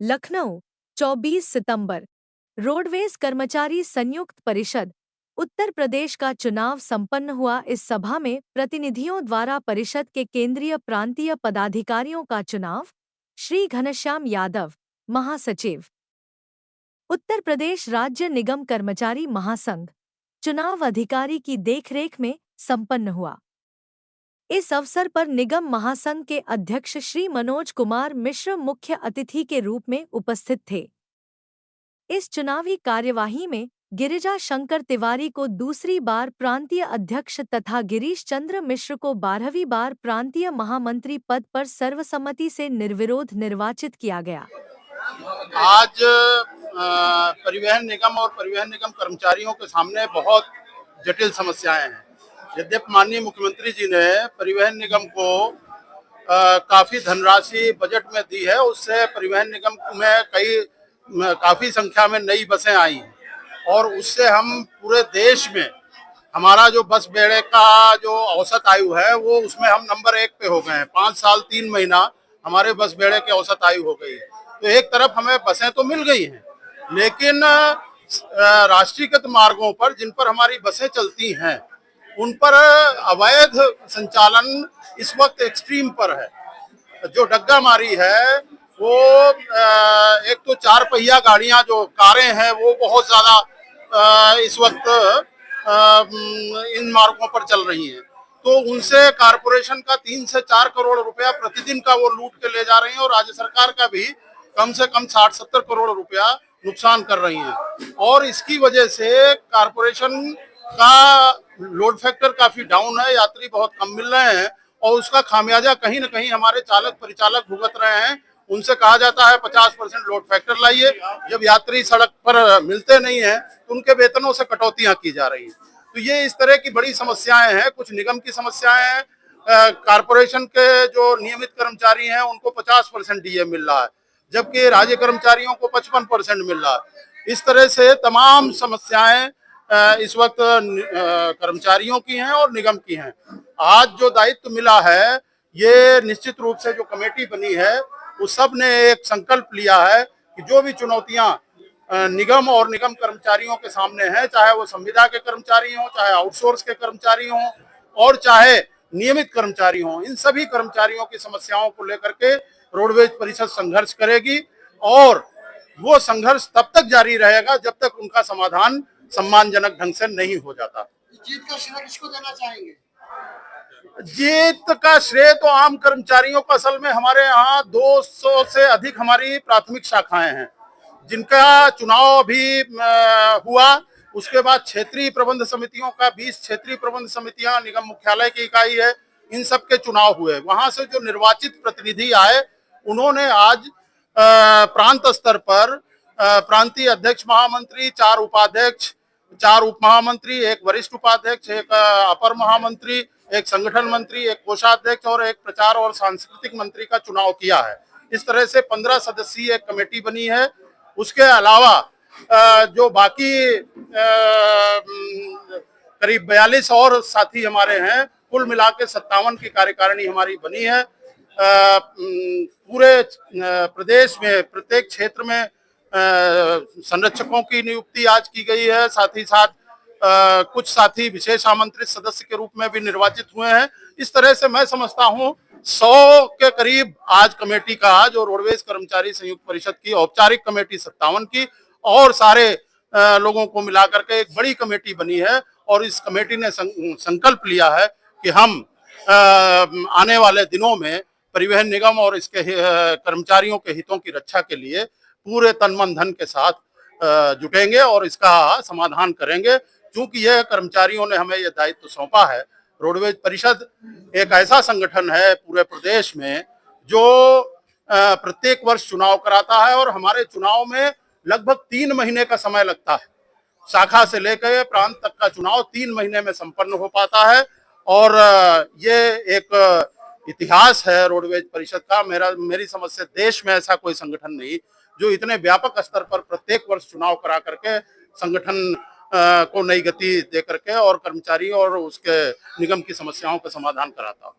लखनऊ 24 सितंबर। Roadways कर्मचारी संयुक्त परिषद उत्तर प्रदेश का चुनाव संपन्न हुआ। इस सभा में प्रतिनिधियों द्वारा परिषद के केंद्रीय प्रांतीय पदाधिकारियों का चुनाव। श्री घनश्याम यादव, महासचिव, उत्तर प्रदेश राज्य निगम कर्मचारी महासंघ, चुनाव अधिकारी की देखरेख में संपन्न हुआ। इस अवसर पर निगम महासंघ के अध्यक्ष श्री मनोज कुमार मिश्र मुख्य अतिथि के रूप में उपस्थित थे। इस चुनावी कार्यवाही में गिरिजा शंकर तिवारी को दूसरी बार प्रांतीय अध्यक्ष तथा गिरीश चंद्र मिश्र को 12वीं बार प्रांतीय महामंत्री पद पर सर्वसम्मति से निर्विरोध निर्वाचित किया गया। आज परिवहन निगम और परिवहन निगम कर्मचारियों के सामने बहुत जटिल समस्याएं हैं। यद्यपि माननीय मुख्यमंत्री जी ने परिवहन निगम को काफी धनराशि बजट में दी है, उससे परिवहन निगम में काफी संख्या में नई बसें आई हैं और उससे हम पूरे देश में हमारा जो बस बेड़े का जो औसत आयु है वो उसमें हम नंबर 1 पे हो गए हैं। 5 साल 3 महीना हमारे बस बेड़े के औसत आयु हो गई है। तो एक तरफ हमें बसें तो मिल गई हैं, लेकिन राष्ट्रीयकृत मार्गों पर जिन पर हमारी बसें चलती हैं उन पर अवैध संचालन इस वक्त एक्सट्रीम पर है। जो डग्गा मारी है वो एक तो 4 पहिया गाड़ियां जो कारें हैं वो बहुत ज्यादा इस वक्त इन मार्गों पर चल रही हैं, तो उनसे कारपोरेशन का 3 से 4 करोड़ रुपया प्रतिदिन का वो लूट के ले जा रही हैं और राज्य सरकार का भी कम से कम 60-70 करोड़ रुपया नुकसान कर रही हैं। और इसकी वजह से कारपोरेशन का लोड फैक्टर काफी डाउन है, यात्री बहुत कम मिल रहे हैं और उसका खामियाजा कहीं न कहीं हमारे चालक परिचालक भुगत रहे हैं। उनसे कहा जाता है 50% लोड फैक्टर लाइए, जब यात्री सड़क पर मिलते नहीं है तो उनके वेतनों से कटौतियां की जा रही हैं। तो ये इस तरह की बड़ी समस्याएं हैं। कुछ निगम की समस्याएं हैं, कारपोरेशन के जो नियमित कर्मचारी हैं उनको 50% डीए मिल रहा है, जबकि राज्य कर्मचारियों को 55% मिल रहा है। इस तरह से तमाम समस्याएं इस वक्त कर्मचारियों की हैं और निगम की हैं। आज जो दायित्व मिला है, ये निश्चित रूप से जो कमेटी बनी है उस सब ने एक संकल्प लिया है कि जो भी चुनौतियां निगम और निगम कर्मचारियों के सामने हैं, चाहे वो संविदा के कर्मचारी हों, चाहे आउटसोर्स के कर्मचारी हों और चाहे नियमित कर्मचारी हों, इन सभी कर्मचारियों की समस्याओं को लेकर के रोडवेज परिषद संघर्ष करेगी और वो संघर्ष तब तक जारी रहेगा जब तक उनका समाधान सम्मानजनक ढंग से नहीं हो जाता। जीत का श्रेय किसको देना चाहेंगे? जीत का श्रेय तो आम कर्मचारियों का। असल में हमारे यहाँ 200 से अधिक हमारी प्राथमिक शाखाएं हैं जिनका चुनाव भी हुआ। उसके बाद क्षेत्रीय प्रबंध समितियों का 20 क्षेत्रीय प्रबंध समितियां निगम मुख्यालय की इकाई है, इन सब के चुनाव हुए। वहां से जो निर्वाचित प्रतिनिधि आए उन्होंने आज प्रांत स्तर पर प्रांतीय अध्यक्ष महामंत्री, 4 उपाध्यक्ष, 4 उप महामंत्री, 1 वरिष्ठ उपाध्यक्ष, 1 अपर महामंत्री, 1 संगठन मंत्री, 1 कोषाध्यक्ष और 1 प्रचार और सांस्कृतिक मंत्री का चुनाव किया है। इस तरह से 15 सदस्यीय एक कमेटी बनी है। उसके अलावा जो बाकी करीब 42 और साथी हमारे हैं, कुल मिला के 57 की कार्यकारिणी हमारी बनी है। पूरे प्रदेश में प्रत्येक क्षेत्र में संरक्षकों की नियुक्ति आज की गई है। साथ ही साथ कुछ साथी विशेष आमंत्रित सदस्य के रूप में भी निर्वाचित हुए हैं। इस तरह से मैं समझता हूं 100 के करीब आज कमेटी का, जो रोडवेज कर्मचारी संयुक्त परिषद की औपचारिक कमेटी 57 की और सारे लोगों को मिलाकर के एक बड़ी कमेटी बनी है और इस कमेटी ने संकल्प लिया है कि हम आने वाले दिनों में परिवहन निगम और इसके कर्मचारियों के हितों की रक्षा के लिए पूरे तन मन धन के साथ जुटेंगे और इसका समाधान करेंगे। क्योंकि यह कर्मचारियों ने हमें यह दायित्व सौंपा है। रोडवेज परिषद एक ऐसा संगठन है पूरे प्रदेश में जो प्रत्येक वर्ष चुनाव कराता है और हमारे चुनाव में लगभग 3 महीने का समय लगता है। शाखा से लेकर प्रांत तक का चुनाव 3 महीने में संपन्न हो पाता है और ये एक इतिहास है रोडवेज परिषद का। मेरी समझ से देश में ऐसा कोई संगठन नहीं जो इतने व्यापक स्तर पर प्रत्येक वर्ष चुनाव करा करके संगठन को नई गति दे करके और कर्मचारी और उसके निगम की समस्याओं का समाधान कराता।